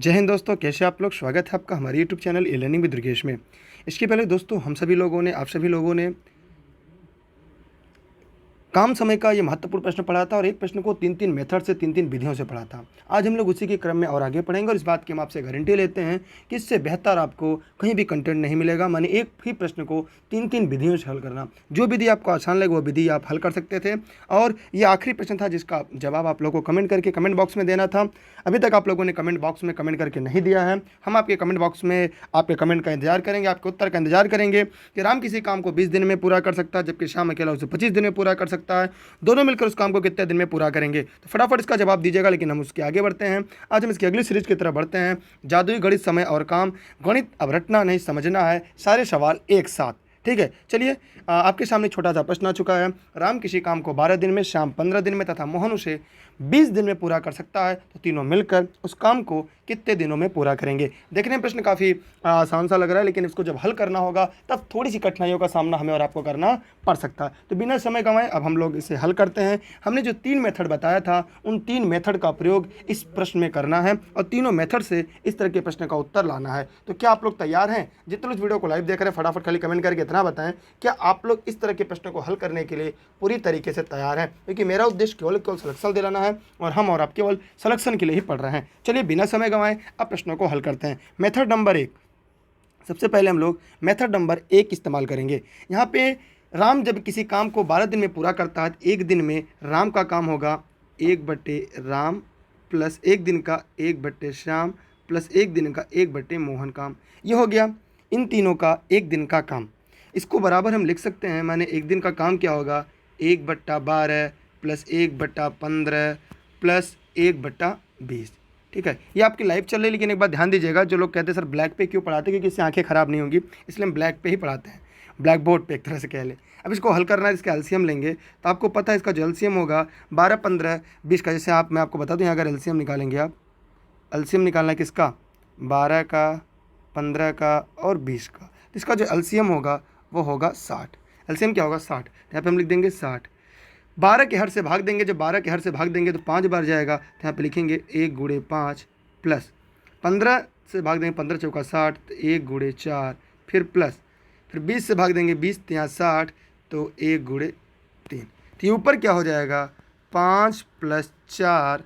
जय हिंद दोस्तों, कैसे आप लोग। स्वागत है आपका हमारे YouTube channel e learning with Durgesh में। इसके पहले दोस्तों हम सभी लोगों ने, आप सभी लोगों ने काम समय का ये महत्वपूर्ण प्रश्न पढ़ा था और एक प्रश्न को तीन तीन मेथड से, तीन तीन विधियों से पढ़ा था। आज हम लोग उसी के क्रम में और आगे पढ़ेंगे और इस बात की हम आपसे गारंटी लेते हैं कि इससे बेहतर आपको कहीं भी कंटेंट नहीं मिलेगा। माने एक ही प्रश्न को तीन तीन विधियों से हल करना। जो विधि आपको आसान लगे वो विधि आप हल कर सकते थे। और ये आखिरी प्रश्न था जिसका जवाब आप लोगों को कमेंट करके कमेंट बॉक्स में देना था। अभी तक आप लोगों ने कमेंट बॉक्स में कमेंट करके नहीं दिया है। हम आपके कमेंट बॉक्स में आपके कमेंट का इंतजार करेंगे, आपके उत्तर का इंतजार करेंगे कि राम किसी काम को 20 दिन में पूरा कर सकता है जबकि श्याम अकेला उसे 25 दिन में पूरा कर सकता है। दोनों मिलकर उस काम को कितने दिन में पूरा करेंगे। तो फटाफट इसका जवाब दीजिएगा। लेकिन हम उसके आगे बढ़ते हैं। आज हम इसकी अगली सीरीज की तरफ बढ़ते हैं। जादुई गणित, समय और काम। गणित अब रटना नहीं, समझना है। सारे सवाल एक साथ। ठीक है, चलिए आपके सामने छोटा सा प्रश्न आ चुका है। राम किसी काम को 12 दिन में, श्याम 15 दिन में तथा मोहन उसे 20 दिन में पूरा कर सकता है। तो तीनों मिलकर उस काम को कितने दिनों में पूरा करेंगे। देखने में प्रश्न काफ़ी आसान सा लग रहा है, लेकिन इसको जब हल करना होगा तब थोड़ी सी कठिनाइयों का सामना हमें और आपको करना पड़ सकता है। तो बिना समय गंवाए अब हम लोग इसे हल करते हैं। हमने जो 3 मेथड बताया था उन 3 मेथड का प्रयोग इस प्रश्न में करना है और तीनों मेथड से इस तरह के प्रश्न का उत्तर लाना है। तो क्या आप लोग तैयार हैं? जितने लोग वीडियो को लाइव देख रहे हैं फटाफट खाली कमेंट करके इतना बताएं, क्या आप लोग इस तरह के प्रश्नों को हल करने के लिए पूरी तरीके से तैयार हैं? क्योंकि मेरा उद्देश्य केवल सिलेक्शन दिलाना है और हम और आप केवल सिलेक्शन के लिए ही पढ़ रहे हैं। चलिए बिना समय गंवाए अब प्रश्नों को हल करते हैं। मेथड नंबर 1, सबसे पहले हम लोग मेथड नंबर 1 इस्तेमाल करेंगे। यहाँ पे राम जब किसी काम को 12 दिन में पूरा करता है, एक दिन में राम का काम होगा 1/राम प्लस एक दिन का 1/श्याम प्लस एक दिन का 1/मोहन काम। ये हो गया इन तीनों का एक दिन का काम। इसको बराबर हम लिख सकते हैं। माने एक दिन का काम क्या होगा, 1/12 प्लस 1/15 प्लस 1/20। ठीक है, ये आपकी लाइव चल रही है। लेकिन एक बात ध्यान दीजिएगा, जो लोग कहते हैं सर ब्लैक पे क्यों पढ़ाते हैं, क्योंकि इससे आंखें ख़राब नहीं होंगी, इसलिए हम ब्लैक पे ही पढ़ाते हैं, ब्लैक बोर्ड पे एक तरह से कह लें। अब इसको हल करना है, इसका एलसीएम लेंगे। तो आपको पता है इसका जो एलसीएम होगा 12, 15, 20 का। जैसे मैं आपको बता दूं, यहाँ अगर एलसीएम निकालेंगे आप, एलसीएम निकालना है किसका, 12 का, 15 का और 20 का। तो इसका जो एलसीएम होगा वो होगा 60। एलसीएम क्या होगा, 60। यहाँ पे हम लिख देंगे 60। 12 के हर से भाग देंगे। जब 12 के हर से भाग देंगे तो 5 बार जाएगा। तो यहाँ पे लिखेंगे 1 गुणे 5 प्लस 15 से भाग देंगे, 15 चौका 60, तो 1 गुणे 4 फिर प्लस, फिर 20 से भाग देंगे, 20 तो यहाँ 60, तो 1 गुणे 3। तो ये ऊपर क्या हो जाएगा, 5 प्लस 4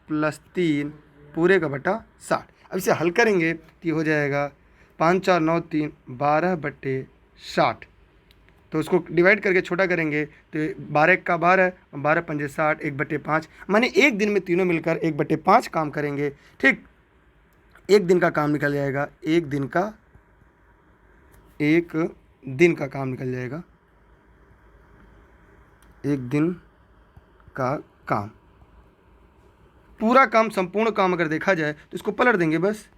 प्लस 3 पूरे का बटा 60। अब इसे हल करेंगे तो ये हो जाएगा 5 4 9 3 12/60। तो उसको डिवाइड करके छोटा करेंगे तो 12 का 12, 12 पंजे 60, 1/5। माने एक दिन में तीनों मिलकर 1/5 काम करेंगे। ठीक, एक दिन का काम निकल जाएगा, एक दिन का काम निकल जाएगा, एक दिन का काम। पूरा काम, संपूर्ण काम अगर देखा जाए तो इसको पलट देंगे, बस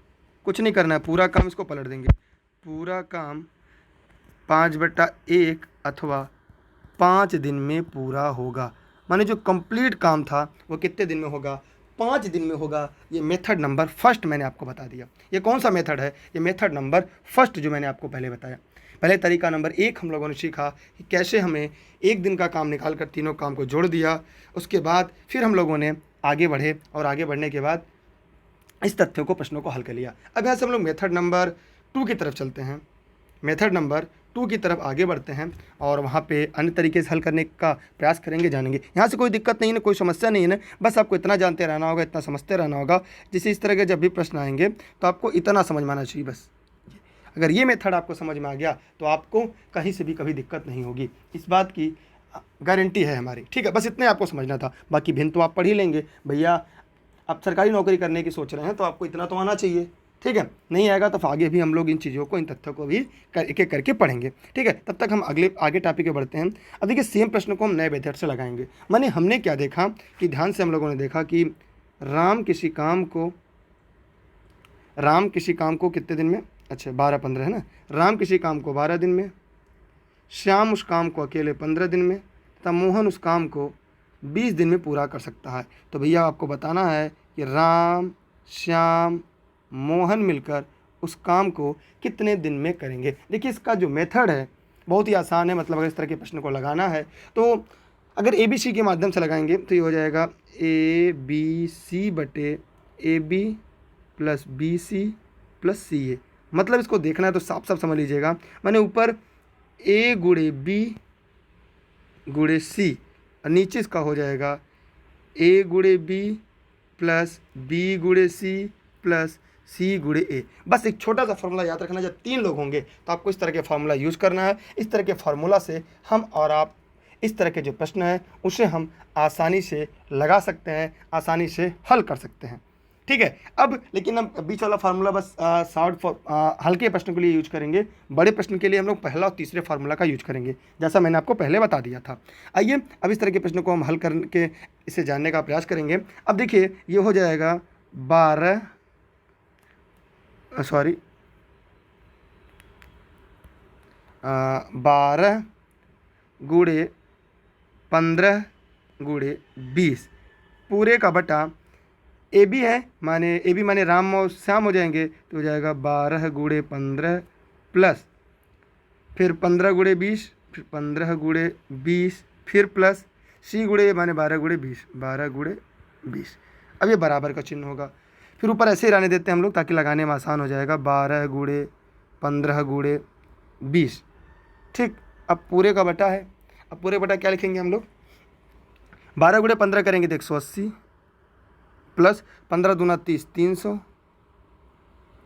कुछ नहीं करना है। पूरा काम इसको पलट देंगे। पूरा काम 5/1 अथवा 5 दिन में पूरा होगा। माने जो कंप्लीट काम था वो कितने दिन में होगा, 5 दिन में होगा। ये मेथड नंबर फर्स्ट मैंने आपको बता दिया। ये कौन सा मेथड है, ये मेथड नंबर फर्स्ट जो मैंने आपको पहले बताया। पहले तरीका नंबर 1 हम लोगों ने सीखा कि कैसे हमें एक दिन का काम निकाल कर तीनों काम को जोड़ दिया। उसके बाद फिर हम लोगों ने आगे बढ़े और आगे बढ़ने के बाद इस तथ्यों को, प्रश्नों को हल कर लिया। अब यहाँ से हम लोग मेथड नंबर 2 की तरफ चलते हैं। मेथड नंबर 2 की तरफ आगे बढ़ते हैं और वहाँ पे अन्य तरीके से हल करने का प्रयास करेंगे, जानेंगे। यहाँ से कोई दिक्कत नहीं है, कोई समस्या नहीं है ना, बस आपको इतना जानते रहना होगा, इतना समझते रहना होगा। जिससे इस तरह के जब भी प्रश्न आएंगे तो आपको इतना समझ में आना चाहिए बस। अगर ये मेथड आपको समझ में आ गया तो आपको कहीं से भी कभी दिक्कत नहीं होगी, इस बात की गारंटी है हमारी। ठीक है, बस इतने आपको समझना था। बाकी भिन्न तो आप पढ़ ही लेंगे। भैया आप सरकारी नौकरी करने की सोच रहे हैं तो आपको इतना तो आना चाहिए। ठीक है, नहीं आएगा तो आगे भी हम लोग इन चीज़ों को, इन तथ्यों को भी एक एक करके पढ़ेंगे। ठीक है, तब तक हम आगे टॉपिक पे बढ़ते हैं। अब देखिए सेम प्रश्न को हम नए मेथड से लगाएंगे। माने हमने क्या देखा कि ध्यान से हम लोगों ने देखा कि राम किसी काम को कितने दिन में, अच्छा 12-15 है ना। राम किसी काम को 12 दिन में, श्याम उस काम को अकेले 15 दिन में तथा मोहन उस काम को 20 दिन में पूरा कर सकता है। तो भैया आपको बताना है कि राम, श्याम, मोहन मिलकर उस काम को कितने दिन में करेंगे। देखिए इसका जो मेथड है बहुत ही आसान है। मतलब अगर इस तरह के प्रश्न को लगाना है तो अगर ABC के माध्यम से लगाएंगे तो ये हो जाएगा ABC/AB plus BC plus CA। मतलब इसको देखना है तो साफ साफ समझ लीजिएगा, मैंने ऊपर A गुणे B गुणे C और नीचे इसका हो जाएगा A गुणे B प्लस B गुणे C प्लस C गुणे A। बस एक छोटा सा फार्मूला याद रखना, जब 3 लोग होंगे तो आपको इस तरह के फार्मूला यूज़ करना है। इस तरह के फार्मूला से हम और आप इस तरह के जो प्रश्न है उसे हम आसानी से लगा सकते हैं, आसानी से हल कर सकते हैं। ठीक है, अब लेकिन हम बीच वाला फार्मूला बस हल्के प्रश्न के लिए यूज करेंगे। बड़े प्रश्न के लिए हम लोग पहला और तीसरे फार्मूला का यूज करेंगे, जैसा मैंने आपको पहले बता दिया था। आइए अब इस तरह के प्रश्नों को हम हल करके इसे जानने का प्रयास करेंगे। अब देखिए ये हो जाएगा 12 गुणे 15 गुणे 20 पूरे का बटा AB है, AB माने राम और श्याम हो जाएंगे, तो हो जाएगा 12 गुणे 15 प्लस फिर 15 गुणे 20 फिर 15 गुणे 20 फिर प्लस C गुणे माने 12 गुणे 20 12 गुणे 20। अब ये बराबर का चिन्ह होगा, फिर ऊपर ऐसे ही रहने देते हैं हम लोग ताकि लगाने में आसान हो जाएगा। 12 गुणे 15 गुणे 20। ठीक, अब पूरे का बटा है। अब पूरे बटा क्या लिखेंगे हम लोग, 12 गुणे 15 करेंगे तो 180 प्लस 15 दूना 30 300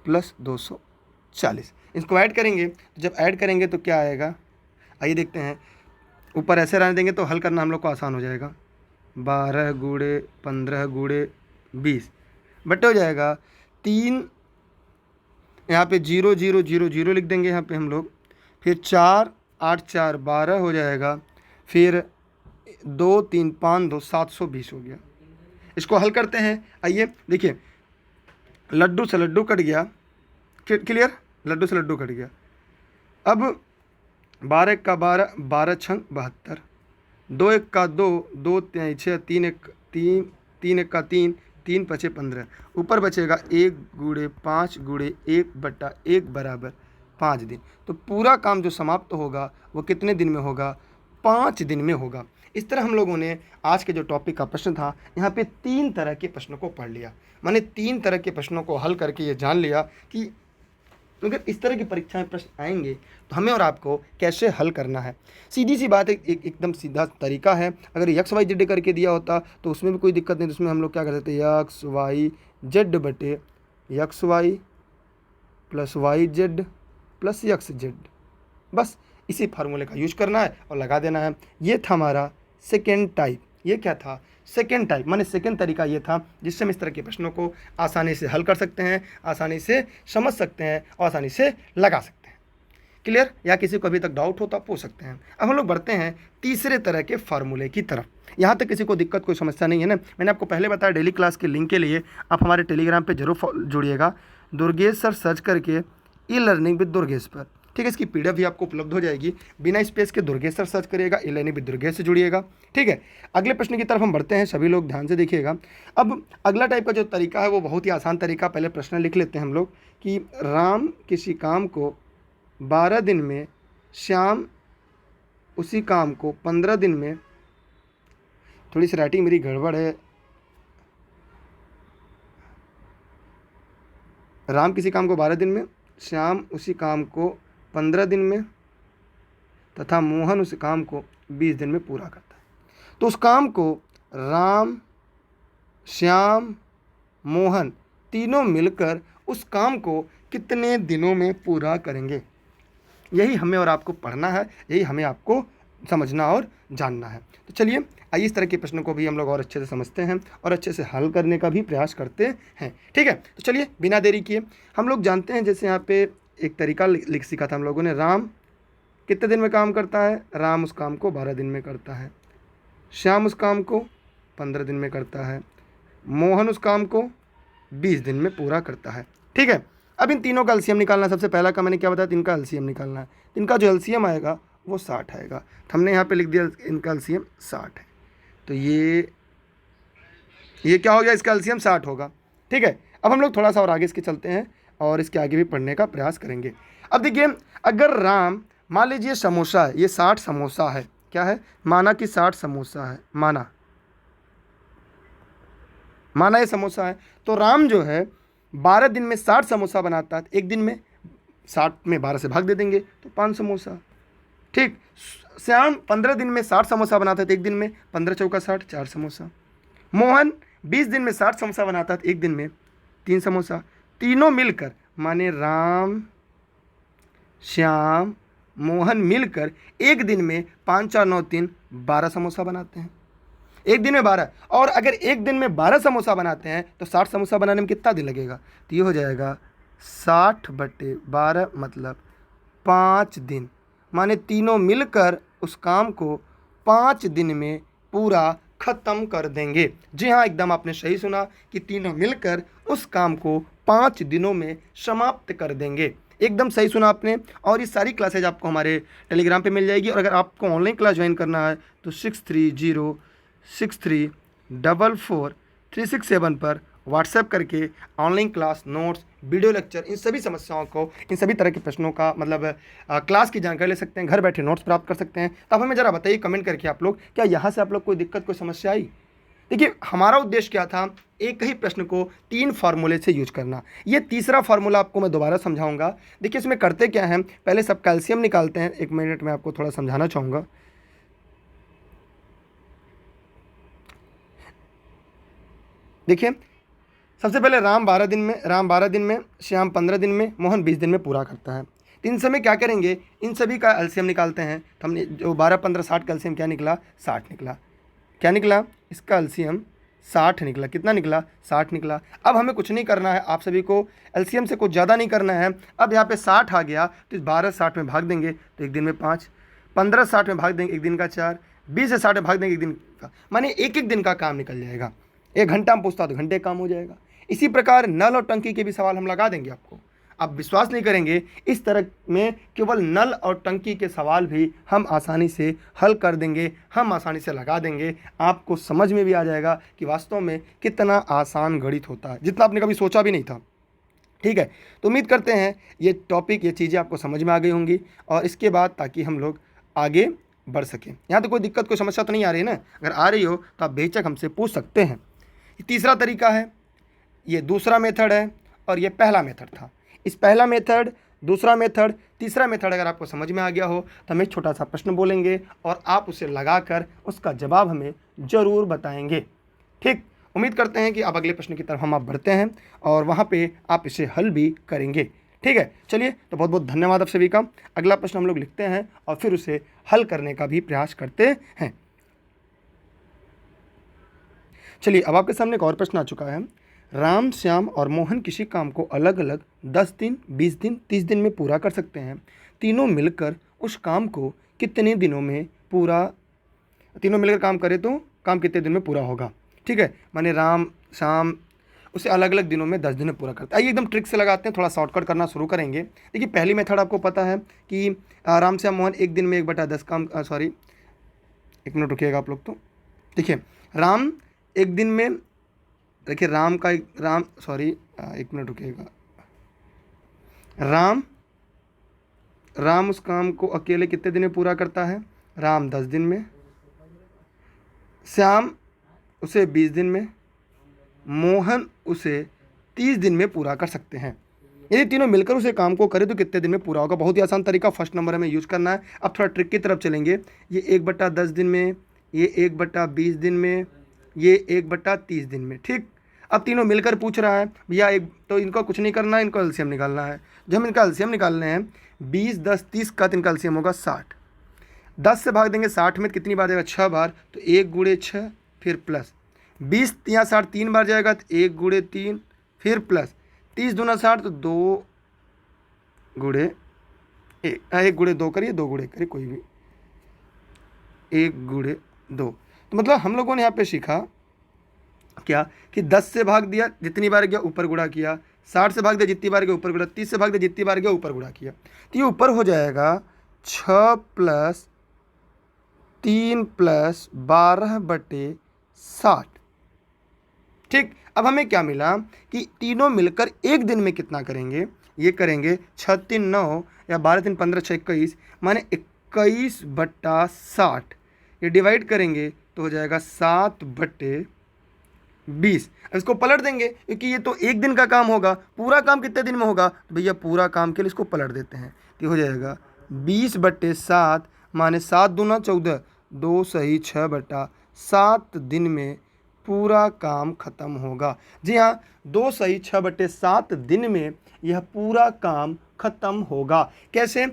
प्लस 240। इसको ऐड करेंगे, तो जब ऐड करेंगे तो क्या आएगा, आइए देखते हैं। ऊपर ऐसे रहने देंगे तो हल करना हम लोग को आसान हो जाएगा। 12 गुणे 15 गुणे 20 बटे हो जाएगा 3, यहाँ पे 0 0 0 0 लिख देंगे यहाँ पे हम लोग, फिर 4 8 4 12 हो जाएगा, फिर 2 3 5 2 720 हो गया। इसको हल करते हैं। आइए देखिए, लड्डू से लड्डू कट गया, क्लियर, लड्डू से लड्डू कट गया। अब 12 का 12 12 छंग 72, 2 1 का 2 2 6 3 1 3 3 1 का 3 3 5 15। ऊपर बचेगा 1 गुणे 5 गुणे 1 बटा 1 बराबर 5 दिन। तो पूरा काम जो समाप्त होगा वो कितने दिन में होगा, 5 दिन में होगा। इस तरह हम लोगों ने आज के जो टॉपिक का प्रश्न था यहाँ पे 3 तरह के प्रश्नों को पढ़ लिया। मैंने 3 तरह के प्रश्नों को हल करके ये जान लिया कि अगर इस तरह की परीक्षा में प्रश्न आएंगे तो हमें और आपको कैसे हल करना है। सीधी सी बात है, एकदम सीधा तरीका है। अगर एक्स वाई जेड करके दिया होता तो उसमें भी कोई दिक्कत नहीं, तो उसमें हम लोग क्या कर देते, एक्स वाई जेड बटे x y plus y z plus x z. बस इसी फार्मूले का यूज करना है और लगा देना है। ये था हमारा सेकेंड टाइप। ये क्या था, सेकेंड टाइप, माने सेकेंड तरीका ये था जिससे हम इस तरह के प्रश्नों को आसानी से हल कर सकते हैं, आसानी से समझ सकते हैं और आसानी से लगा सकते हैं। क्लियर, या किसी को अभी तक डाउट हो तो आप पूछ सकते हैं। अब हम लोग बढ़ते हैं तीसरे तरह के फार्मूले की तरफ। यहाँ तक किसी को दिक्कत, कोई समस्या नहीं है ना। मैंने आपको पहले बताया डेली क्लास के लिंक के लिए आप हमारे टेलीग्राम पर जरूर जुड़िएगा, दुर्गेश सर सर्च करके ई लर्निंग विद दुर्गेश पर। ठीक है, इसकी PDF भी आपको उपलब्ध हो जाएगी। बिना स्पेस के दुर्गेश सर सर्च करिएगा, ई लर्निंग विद दुर्गेश से जुड़िएगा। ठीक है, अगले प्रश्न की तरफ हम बढ़ते हैं, सभी लोग ध्यान से देखिएगा। अब अगला टाइप का जो तरीका है वो बहुत ही आसान तरीका। पहले प्रश्न लिख लेते हैं हम लोग कि राम किसी काम को 12 दिन में, श्याम उसी काम को 15 दिन में। थोड़ी सी राइटिंग मेरी गड़बड़ है। राम किसी काम को 12 दिन में, श्याम उसी काम को 15 दिन में तथा मोहन उस काम को 20 दिन में पूरा करता है। तो उस काम को राम, श्याम, मोहन तीनों मिलकर उस काम को कितने दिनों में पूरा करेंगे, यही हमें और आपको पढ़ना है, यही हमें आपको समझना और जानना है। तो चलिए आइए इस तरह के प्रश्नों को भी हम लोग और अच्छे से समझते हैं और अच्छे से हल करने का भी प्रयास करते हैं। ठीक है, तो चलिए बिना देरी किए हम लोग जानते हैं, जैसे यहाँ पे एक तरीका लिख सीखा था हम लोगों ने। राम कितने दिन में काम करता है, राम उस काम को 12 दिन में करता है। श्याम उस काम को 15 दिन में करता है। मोहन उस काम को 20 दिन में पूरा करता है। ठीक है, अब इन तीनों का एलसीएम निकालना है। सबसे पहला का मैंने क्या बताया, इनका एलसीएम निकालना है। इनका जो एलसीएम आएगा वो 60 आएगा। तो हमने यहाँ पे लिख दिया इनका एलसीएम 60 है। तो ये क्या हो गया, इसका एलसीएम 60 होगा। ठीक है, अब हम लोग थोड़ा सा और आगे इसके चलते हैं और इसके आगे भी पढ़ने का प्रयास करेंगे। अब देखिए, अगर राम, मान लीजिए समोसा है, ये 60 समोसा है, क्या है, माना कि 60 समोसा है, माना ये समोसा है। तो राम जो है 12 दिन में 60 समोसा बनाता है, एक दिन में 60 में 12 से भाग दे देंगे तो 5 समोसा। ठीक। श्याम 15 दिन में 60 समोसा बनाता है, तो एक दिन में 15 चौका 60, 4 समोसा। मोहन 20 दिन में 60 समोसा बनाता है, तो एक दिन में 3 समोसा। तीनों मिलकर माने राम, श्याम, मोहन मिलकर एक दिन में 5 4 9 3 12 समोसा बनाते हैं, एक दिन में 12। और अगर एक दिन में 12 समोसा बनाते हैं तो 60 समोसा बनाने में कितना दिन लगेगा? तो ये हो जाएगा 60/12 मतलब 5 दिन। माने तीनों मिलकर उस काम को 5 दिन में पूरा ख़त्म कर देंगे। जी हाँ, एकदम आपने सही सुना कि तीनों मिलकर उस काम को 5 दिनों में समाप्त कर देंगे। एकदम सही सुना आपने। और ये सारी क्लासेज आपको हमारे टेलीग्राम पे मिल जाएगी। और अगर आपको ऑनलाइन क्लास ज्वाइन करना है तो 6306344367 पर व्हाट्सएप करके online class, notes, video lecture, इन सभी समस्याओं को, इन सभी तरह के प्रश्नों का मतलब क्लास की जानकारी ले सकते हैं, घर बैठे नोट्स प्राप्त कर सकते हैं। तो आप हमें ज़रा बताइए कमेंट करके आप लोग, क्या यहाँ से आप लोग कोई दिक्कत, कोई समस्या आई? देखिए, हमारा उद्देश्य क्या था, एक ही प्रश्न को 3 फार्मूले से यूज करना। ये तीसरा फार्मूला आपको मैं दोबारा समझाऊंगा। देखिए, इसमें करते क्या है, पहले सब कैल्शियम निकालते हैं। 1 मिनट में आपको थोड़ा समझाना चाहूँगा। देखिए, सबसे पहले राम 12 दिन में, श्याम 15 दिन में, मोहन 20 दिन में पूरा करता है। तो इन समय क्या करेंगे, इन सभी का एलसीएम निकालते हैं। तो हमने जो 12 15 60 का एलसीएम क्या निकला, 60 निकला। क्या निकला? इसका एलसीएम 60 निकला। कितना निकला? 60 निकला। अब हमें कुछ नहीं करना है, आप सभी को एलसीएम से कुछ ज़्यादा नहीं करना है। अब यहाँ पे 60 आ गया तो इस 12 60 में भाग देंगे तो एक दिन में 5, 15 60 में भाग देंगे एक दिन का 4, 20 से 60 में भाग देंगे एक दिन का, माने एक एक दिन का काम निकल जाएगा। 1 घंटा में पूछता तो घंटे काम हो जाएगा। इसी प्रकार नल और टंकी के भी सवाल हम लगा देंगे आपको। आप विश्वास नहीं करेंगे, इस तरह में केवल नल और टंकी के सवाल भी हम आसानी से हल कर देंगे, हम आसानी से लगा देंगे। आपको समझ में भी आ जाएगा कि वास्तव में कितना आसान गणित होता है, जितना आपने कभी सोचा भी नहीं था। ठीक है, तो उम्मीद करते हैं ये टॉपिक, ये चीज़ें आपको समझ में आ गई होंगी। और इसके बाद ताकि हम लोग आगे बढ़ सकें। यहाँ तो कोई दिक्कत, कोई समस्या तो नहीं आ रही ना? अगर आ रही हो तो आप बेशक हमसे पूछ सकते हैं। ये तीसरा तरीका है, ये दूसरा मेथड है और ये पहला मेथड था। इस पहला मेथड, दूसरा मेथड, तीसरा मेथड अगर आपको समझ में आ गया हो तो हम एक छोटा सा प्रश्न बोलेंगे और आप उसे लगाकर उसका जवाब हमें ज़रूर बताएंगे। ठीक, उम्मीद करते हैं कि अब अगले प्रश्न की तरफ हम आप बढ़ते हैं और वहाँ पे आप इसे हल भी करेंगे। ठीक है, चलिए, तो बहुत बहुत धन्यवाद आप सभी का। अगला प्रश्न हम लोग लिखते हैं और फिर उसे हल करने का भी प्रयास करते हैं। चलिए, अब आपके सामने एक और प्रश्न आ चुका है। राम, श्याम और मोहन किसी काम को अलग अलग 10 दिन, 20 दिन, 30 दिन में पूरा कर सकते हैं। तीनों मिलकर उस काम को कितने दिनों में पूरा, तीनों मिलकर काम करें तो काम कितने दिन में पूरा होगा? ठीक है, माने राम, श्याम उसे अलग अलग दिनों में 10 दिन में पूरा करते हैं। आइए एकदम ट्रिक से लगाते हैं, थोड़ा शॉर्टकट करना शुरू करेंगे। देखिए, पहली मेथड आपको पता है कि राम, श्याम, मोहन एक दिन में 1/10 काम, सॉरी 1 मिनट रुकिएगा आप लोग। तो देखिए, राम एक दिन में, देखिए राम का राम, सॉरी 1 मिनट रुकिएगा। राम उस काम को अकेले कितने दिन में पूरा करता है? राम 10 दिन में। श्याम उसे 20 दिन में। मोहन उसे 30 दिन में पूरा कर सकते हैं। यदि तीनों मिलकर उसे काम को करें तो कितने दिन में पूरा होगा? बहुत ही आसान तरीका, फर्स्ट नंबर हमें यूज करना है। अब थोड़ा ट्रिक की तरफ चलेंगे। ये 1/10 दिन में, ये 1/20 दिन में, ये 1/30 दिन में। ठीक, अब तीनों मिलकर पूछ रहा है भैया एक, तो इनको कुछ नहीं करना है, इनको एलसीएम निकालना है। जब हम इनका एलसीएम निकालने हैं, 20 10 30 का, तो इनका एलसीएम होगा 60। 10 से भाग देंगे 60 में, कितनी बार जाएगा? 6 बार, तो 1 × 6 फिर प्लस 20 या 60 3 बार जाएगा, तो 1 × 3 फिर प्लस 30 दूना 60, तो 2 × 1, 1 × 2 करिए, 2 × 1 करिए, कोई भी 1 × 2। तो मतलब हम लोगों ने यहाँ पे सीखा क्या कि 10 से भाग दिया, जितनी बार गया ऊपर गुणा किया, 60 से भाग दिया जितनी बार गया ऊपर गुणा, 30 से भाग दिया जितनी बार गया ऊपर गुणा किया। तो ये ऊपर हो जाएगा 6 + 3 + 12/60। ठीक, अब हमें क्या मिला कि तीनों मिलकर एक दिन में कितना करेंगे? ये करेंगे 6 × 3 = 9 या 12 × 3 = 15, 6 × 21 माने 21/60। ये डिवाइड करेंगे तो हो जाएगा 7/20। 20। अब इसको पलट देंगे क्योंकि ये तो एक दिन का काम होगा, पूरा काम कितने दिन में होगा, तो भैया पूरा काम के लिए इसको पलट देते हैं। तो हो जाएगा 20/7 माने 7 दूना 14, 2 सही 6/7 दिन में पूरा काम खत्म होगा। जी हाँ, 2 सही 6/7 दिन में यह पूरा काम खत्म होगा। कैसे,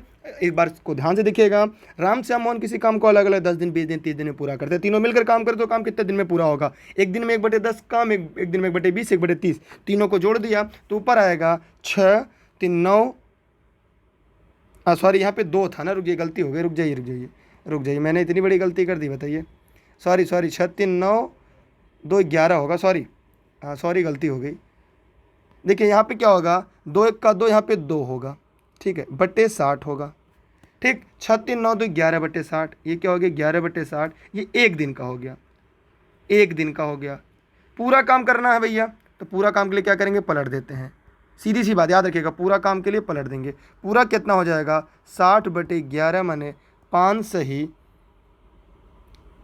एक बार इसको ध्यान से देखिएगा। राम श्याम मोहन किसी काम को अलग अलग 10 दिन 20 दिन 30 दिन में पूरा करते हैं। तीनों मिलकर काम करते तो काम कितने दिन में पूरा होगा, एक दिन में 1/10 काम, एक दिन में 1/20, 1/30, तीनों को जोड़ दिया तो ऊपर आएगा 6 3 9, सॉरी यहाँ पे 2 था ना, रुक जाइए गलती हो गई, रुक जाइए मैंने इतनी बड़ी गलती कर दी, बताइए। सॉरी 6 3 9 2 11 होगा, सॉरी गलती हो गई। देखिए यहाँ पे क्या होगा, 2 1 का 2, यहाँ पे 2 होगा, ठीक है, बटे 60 होगा। ठीक, 6 3 9 2 11/60, ये क्या हो गया 11/60, ये एक दिन का हो गया, एक दिन का हो गया। पूरा काम करना है भैया, तो पूरा काम के लिए क्या करेंगे, पलट देते हैं। सीधी सी बात याद रखिएगा, पूरा काम के लिए पलट देंगे। पूरा कितना हो जाएगा, 60/11 माने 5 सही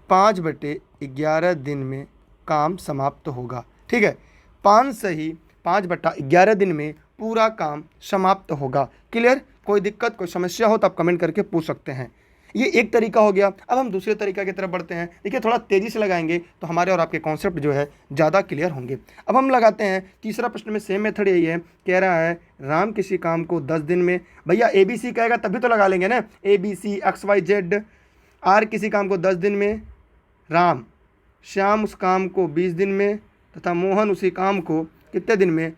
5/11 दिन में काम समाप्त होगा। ठीक है, 5 सही 5/11 दिन में पूरा काम समाप्त होगा। क्लियर, कोई दिक्कत कोई समस्या हो तो आप कमेंट करके पूछ सकते हैं। ये एक तरीका हो गया। अब हम दूसरे तरीका की तरफ बढ़ते हैं। देखिए थोड़ा तेज़ी से लगाएंगे तो हमारे और आपके कॉन्सेप्ट जो है ज़्यादा क्लियर होंगे। अब हम लगाते हैं तीसरा प्रश्न में सेम मेथड यही है, कह रहा है राम किसी काम को 10 दिन में, भैया ABC कहेगा तभी तो लगा लेंगे ना, ABC XYZ। R किसी काम को 10 दिन में, राम श्याम उस काम को 20 दिन में, तथा मोहन उसी काम को कितने दिन में,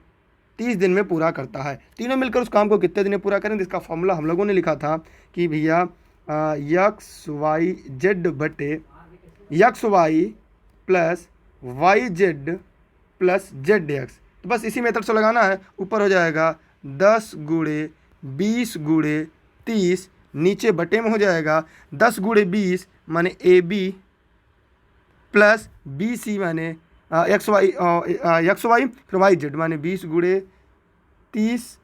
30 दिन में पूरा करता है। तीनों मिलकर उस काम को कितने दिन में पूरा करें, इसका फॉर्मूला हम लोगों ने लिखा था कि भैया XYZ बटे XY plus YZ plus ZX। तो बस इसी मेथड से लगाना है। ऊपर हो जाएगा 10 गुणे 20 गुणे 30, नीचे बटे में हो जाएगा 10 गुणे 20 माने AB प्लस BC माने XY फिर YZ माने 20 गुणे 30,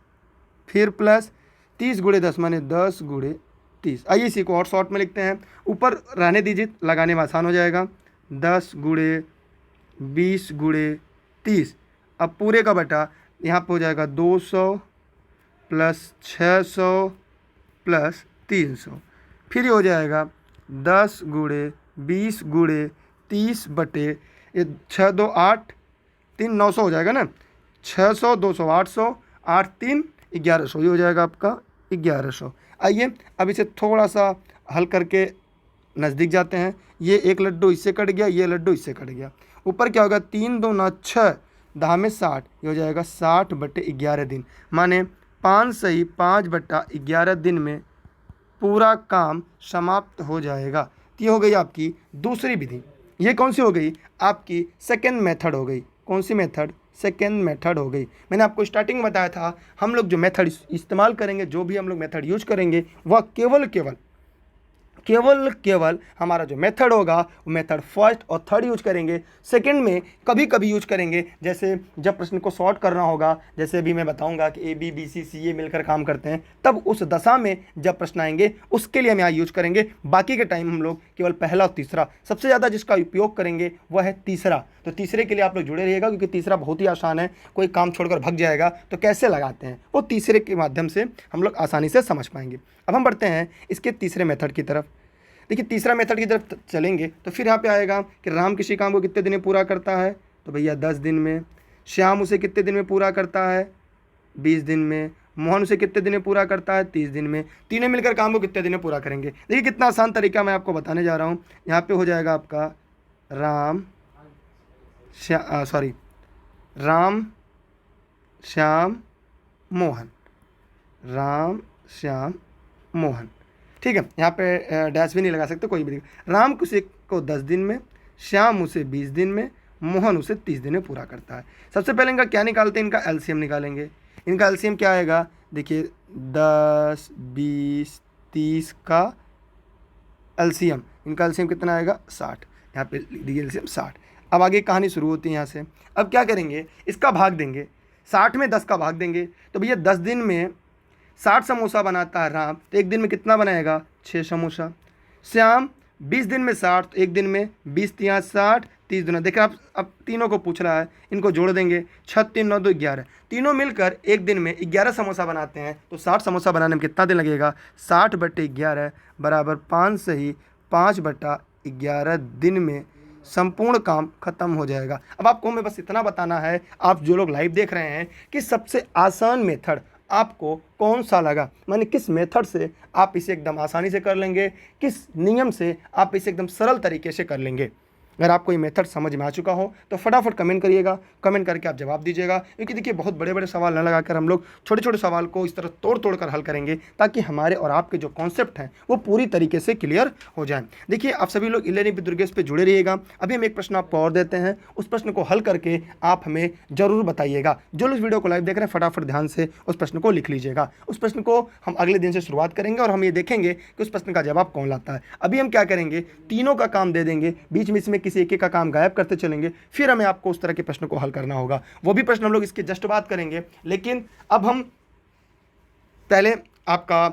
फिर प्लस 30 गुणे 10 माने 10 गुणे 30। आइए इसी को और शॉर्ट में लिखते हैं, ऊपर रहने दीजिए, लगाने में आसान हो जाएगा। 10 गुणे 20 गुणे 30, अब पूरे का बटा यहाँ पे हो जाएगा 200 प्लस 600 प्लस 300, फिर ये हो जाएगा 10 गुणे 20 गुणे 30 बटे ये 6 2 8 3 900 हो जाएगा ना, 600 200 800 8 3 1100, ये हो जाएगा आपका 1100। आइए अब इसे थोड़ा सा हल करके नज़दीक जाते हैं। ये एक लड्डू इससे कट गया, ये लड्डू इससे कट गया। ऊपर क्या होगा, 3 2 9 6, दहा में 60, ये हो जाएगा 60/11 दिन, माने 5 सही 5/11 दिन में पूरा काम समाप्त हो जाएगा। तो ये हो गई आपकी दूसरी विधि। ये कौन सी हो गई, आपकी सेकेंड मेथड हो गई। कौन सी मेथड, सेकेंड मेथड हो गई। मैंने आपको स्टार्टिंग में बताया था हम लोग जो मेथड इस्तेमाल करेंगे, जो भी हम लोग मेथड यूज करेंगे, वह केवल हमारा जो मेथड होगा वो मेथड फर्स्ट और थर्ड यूज करेंगे। सेकंड में कभी कभी यूज करेंगे, जैसे जब प्रश्न को सॉर्ट करना होगा, जैसे अभी मैं बताऊंगा कि AB BC CA मिलकर काम करते हैं, तब उस दशा में जब प्रश्न आएंगे उसके लिए हम यहाँ यूज करेंगे। बाकी के टाइम हम लोग केवल पहला और तीसरा, सबसे ज़्यादा जिसका उपयोग करेंगे वह है तीसरा। तो तीसरे के लिए आप लोग जुड़े रहिएगा, क्योंकि तीसरा बहुत ही आसान है। कोई काम छोड़कर भग जाएगा तो कैसे लगाते हैं वो तीसरे के माध्यम से हम लोग आसानी से समझ पाएंगे। अब हम बढ़ते हैं इसके तीसरे मेथड की तरफ। देखिए तीसरा मेथड की तरफ चलेंगे तो फिर यहाँ पे आएगा कि राम किसी काम को कितने दिन में पूरा करता है, तो भैया 10 दिन में। श्याम उसे कितने दिन में पूरा करता है, 20 दिन में। मोहन उसे कितने दिन में पूरा करता है, 30 दिन में। तीनों मिलकर काम को कितने दिन में पूरा करेंगे। देखिए कितना आसान तरीका मैं आपको बताने जा रहा हूँ। यहाँ पे हो जाएगा आपका राम श्याम मोहन, राम श्याम मोहन। ठीक है, यहाँ पे डैश भी नहीं लगा सकते, कोई भी। राम उसे को 10 दिन में, श्याम उसे 20 दिन में, मोहन उसे 30 दिन में पूरा करता है। सबसे पहले इनका क्या निकालते हैं, इनका एलसीएम निकालेंगे। इनका एलसीएम क्या आएगा, देखिए 10 20 30 का एलसीएम, इनका एलसीएम कितना आएगा 60। यहाँ पे देखिए एलसीएम 60। अब आगे कहानी शुरू होती है यहाँ से। अब क्या करेंगे, इसका भाग देंगे, 60 में 10 का भाग देंगे। तो भैया 10 दिन में 60 समोसा बनाता है राम, तो एक दिन में कितना बनाएगा, 6 समोसा। श्याम 20 दिन में 60, तो एक दिन में 20 × 60 30 दूना, देखिए आप अब तीनों को पूछ रहा है, इनको जोड़ देंगे, 6 3 9 2 11, तीनों मिलकर एक दिन में 11 समोसा बनाते हैं। तो 60 समोसा बनाने में कितना दिन लगेगा? 60/11 बराबर 5 से ही 5/11 दिन में संपूर्ण काम खत्म हो जाएगा। अब आपको हमें बस इतना बताना है, आप जो लोग लाइव देख रहे हैं, कि सबसे आसान मेथड आपको कौन सा लगा, माने किस मेथड से आप इसे एकदम आसानी से कर लेंगे, किस नियम से आप इसे एकदम सरल तरीके से कर लेंगे। अगर आपको ये मेथड समझ में आ चुका हो तो फटाफट कमेंट करिएगा, कमेंट करके आप जवाब दीजिएगा, क्योंकि देखिए बहुत बड़े बड़े सवाल न लगाकर हम लोग छोटे छोटे सवाल को इस तरह तोड़ तोड़ कर हल करेंगे, ताकि हमारे और आपके जो कॉन्सेप्ट हैं वो पूरी तरीके से क्लियर हो जाए। देखिए आप सभी लोग ई-लर्निंग विद दुर्गेश पे जुड़े रहिएगा। अभी हम एक प्रश्न आपको और देते हैं, उस प्रश्न को हल करके आप हमें जरूर बताइएगा। जो लोग वीडियो को लाइव देख रहे हैं फटाफट ध्यान से उस प्रश्न को लिख लीजिएगा। उस प्रश्न को हम अगले दिन से शुरुआत करेंगे और हम ये देखेंगे कि उस प्रश्न का जवाब कौन लाता है। अभी हम क्या करेंगे, तीनों का काम दे देंगे, बीच में इसमें किसी एक का काम गायब करते चलेंगे, फिर हमें आपको उस तरह के प्रश्न को हल करना होगा। वो भी प्रश्न हम लोग इसके जस्ट बात करेंगे, लेकिन अब हम पहले आपका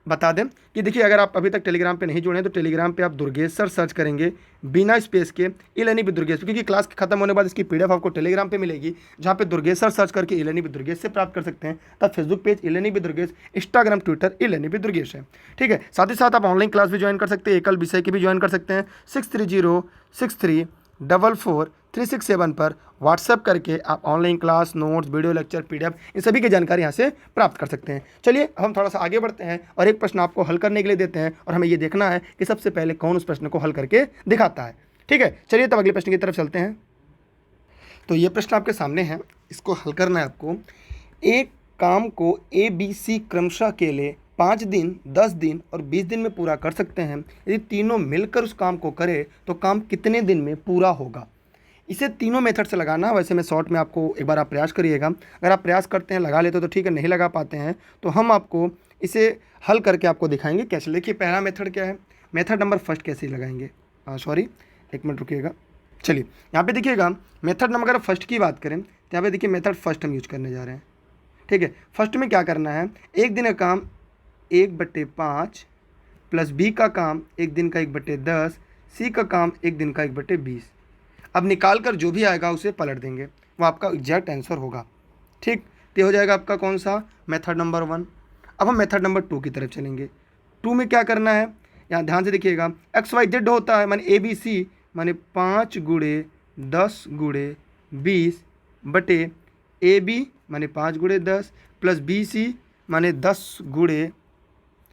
बता दें कि देखिए अगर आप अभी तक टेलीग्राम पे नहीं जुड़े हैं तो टेलीग्राम पे आप दुर्गेश सर सर्च करेंगे बिना स्पेस के, ई-लर्निंग विद दुर्गेश, क्योंकि क्लास खत्म होने के बाद इसकी पीडीएफ आपको टेलीग्राम पे मिलेगी, जहाँ पे दुर्गेश सर सर्च करके ई-लर्निंग विद दुर्गेश से प्राप्त कर सकते हैं। तब Facebook page e learning with Durgesh, Instagram Twitter e learning with Durgesh है, ठीक है। साथ ही साथ आप ऑनलाइन क्लास भी ज्वाइन कर सकते हैं, एकल विषय की भी ज्वाइन कर सकते हैं। 6306344367 पर व्हाट्सएप करके आप online class, notes, video lecture, PDF इन सभी की जानकारी यहाँ से प्राप्त कर सकते हैं। चलिए हम थोड़ा सा आगे बढ़ते हैं और एक प्रश्न आपको हल करने के लिए देते हैं, और हमें ये देखना है कि सबसे पहले कौन उस प्रश्न को हल करके दिखाता है, ठीक है। चलिए तब अगले प्रश्न की तरफ चलते हैं। तो ये प्रश्न आपके सामने है, इसको हल करना है आपको। एक काम को ABC क्रमशः के लिए 5 दिन, 10 दिन और 20 दिन में पूरा कर सकते हैं। यदि तीनों मिलकर उस काम को करें तो काम कितने दिन में पूरा होगा? इसे तीनों मेथड से लगाना। वैसे मैं शॉर्ट में आपको एक बार आप प्रयास करिएगा, अगर आप प्रयास करते हैं लगा लेते हो तो ठीक है, नहीं लगा पाते हैं तो हम आपको इसे हल करके आपको दिखाएंगे कैसे। देखिए पहला मेथड क्या है, मेथड नंबर फर्स्ट कैसे लगाएंगे, सॉरी एक मिनट रुकिएगा। चलिए यहाँ पे देखिएगा मेथड नंबर अगर फर्स्ट की बात करें तो यहाँ पे देखिए मेथड फर्स्ट हम यूज करने जा रहे हैं, ठीक है। फर्स्ट में क्या करना है, एक दिन का काम 1/5 प्लस B का काम एक दिन का 1/10, C का काम एक दिन का 1/20। अब निकाल कर जो भी आएगा उसे पलट देंगे, वो आपका एग्जैक्ट आंसर होगा, ठीक। तो हो जाएगा आपका कौन सा, मेथड नंबर 1। अब हम मेथड नंबर 2 की तरफ चलेंगे। 2 में क्या करना है, यहाँ ध्यान से देखिएगा, XYZ होता है माने ABC माने 5 × 10 × 20 बटे AB माने 5 × 10 प्लस BC माने 10 ×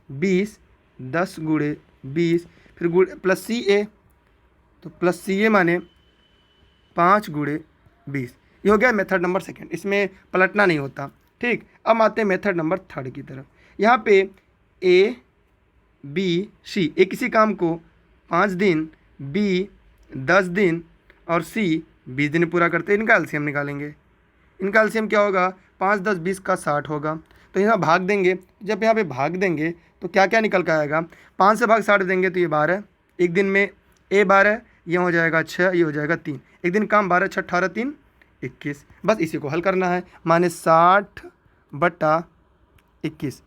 20, 10 × 20 फिर प्लस CA, तो प्लस CA माने 5 × 20। ये हो गया मेथड नंबर सेकंड, इसमें पलटना नहीं होता, ठीक। अब आते हैं मेथड नंबर थर्ड की तरफ। यहाँ पे ABC, एक किसी काम को 5 दिन, B 10 दिन और C 20 दिन पूरा करते हैं। इनका एलसीएम निकालेंगे। इनका एलसीएम क्या होगा, 5 10 20 का 60 होगा। तो यहाँ भाग देंगे, जब यहाँ पे भाग देंगे तो क्या क्या निकल कर आएगा, 5 से भाग 60 देंगे तो ये 12, एक दिन में A 12, ये हो जाएगा 6, ये हो जाएगा 3, एक दिन काम 12 6 18 3 21। बस इसी को हल करना है, माने 60/21।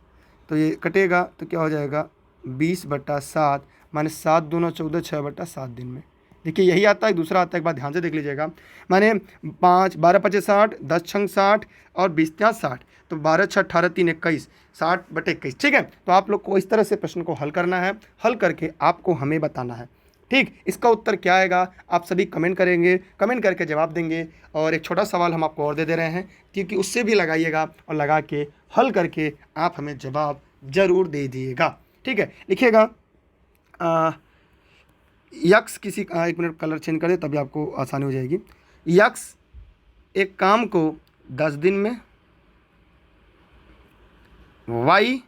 तो ये कटेगा तो क्या हो जाएगा 20/7 माने 7 दूना 14, 6/7 दिन में। देखिए यही आता है, दूसरा आता है, एक बार ध्यान से देख लीजिएगा, माने 5 12 5 60, 10 6 60 और 20 3 60, तो 12 6 18 3 21, 60/21, ठीक है। तो आप लोग को इस तरह से प्रश्न को हल करना है, हल करके आपको हमें बताना है, ठीक। इसका उत्तर क्या आएगा आप सभी कमेंट करेंगे, कमेंट करके जवाब देंगे। और एक छोटा सवाल हम आपको और दे रहे हैं, क्योंकि उससे भी लगाइएगा और लगा के हल करके आप हमें जवाब जरूर दे दीजिएगा, ठीक है। लिखिएगा यक्स किसी एक मिनट कलर चेंज कर दे तभी आपको आसानी हो जाएगी। यक्स एक काम को 10 दिन में, वाई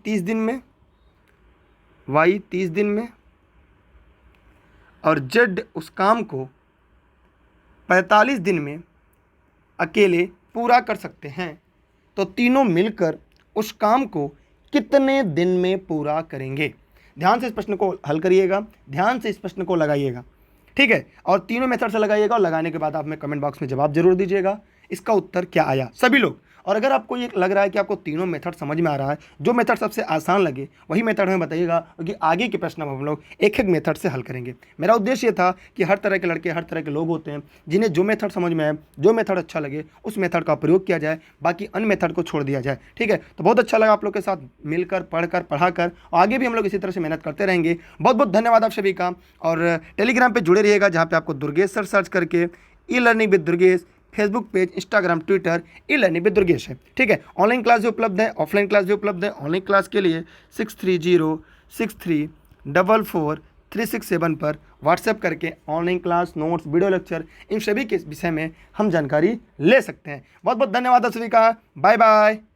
30 दिन में, वाई 30 दिन में और जेड उस काम को 45 दिन में अकेले पूरा कर सकते हैं। तो तीनों मिलकर उस काम को कितने दिन में पूरा करेंगे? ध्यान से इस प्रश्न को हल करिएगा, ध्यान से इस प्रश्न को लगाइएगा, ठीक है। और तीनों मेथड से लगाइएगा और लगाने के बाद आप में कमेंट बॉक्स में जवाब जरूर दीजिएगा इसका उत्तर क्या आया, सभी लोग। और अगर आपको ये लग रहा है कि आपको तीनों मेथड समझ में आ रहा है, जो मेथड सबसे आसान लगे वही मेथड हमें बताइएगा, क्योंकि आगे के प्रश्न हम लोग एक एक मेथड से हल करेंगे। मेरा उद्देश्य ये था कि हर तरह के लड़के, हर तरह के लोग होते हैं, जिन्हें जो मेथड समझ में आए, जो मेथड अच्छा लगे उस मेथड का प्रयोग किया जाए, बाकी अन्य मेथड को छोड़ दिया जाए। ठीक है, तो बहुत अच्छा लगा आप लोग के साथ मिलकर, पढ़कर, पढ़ाकर, और आगे भी हम लोग इसी तरह से मेहनत करते रहेंगे। बहुत बहुत धन्यवाद आप सभी का। और टेलीग्राम पे जुड़े रहिएगा, जहाँ पे आपको दुर्गेश सर सर्च करके e learning with Durgesh, Facebook page, Instagram, Twitter e learning with Durgesh है। ठीक है, ऑनलाइन क्लास भी उपलब्ध है, ऑफलाइन क्लास भी उपलब्ध है। ऑनलाइन क्लास के लिए 6306344367 पर व्हाट्सएप करके online class, notes, video lecture, इन सभी के विषय में हम जानकारी ले सकते हैं। बहुत बहुत धन्यवाद आप सभी का। Bye bye.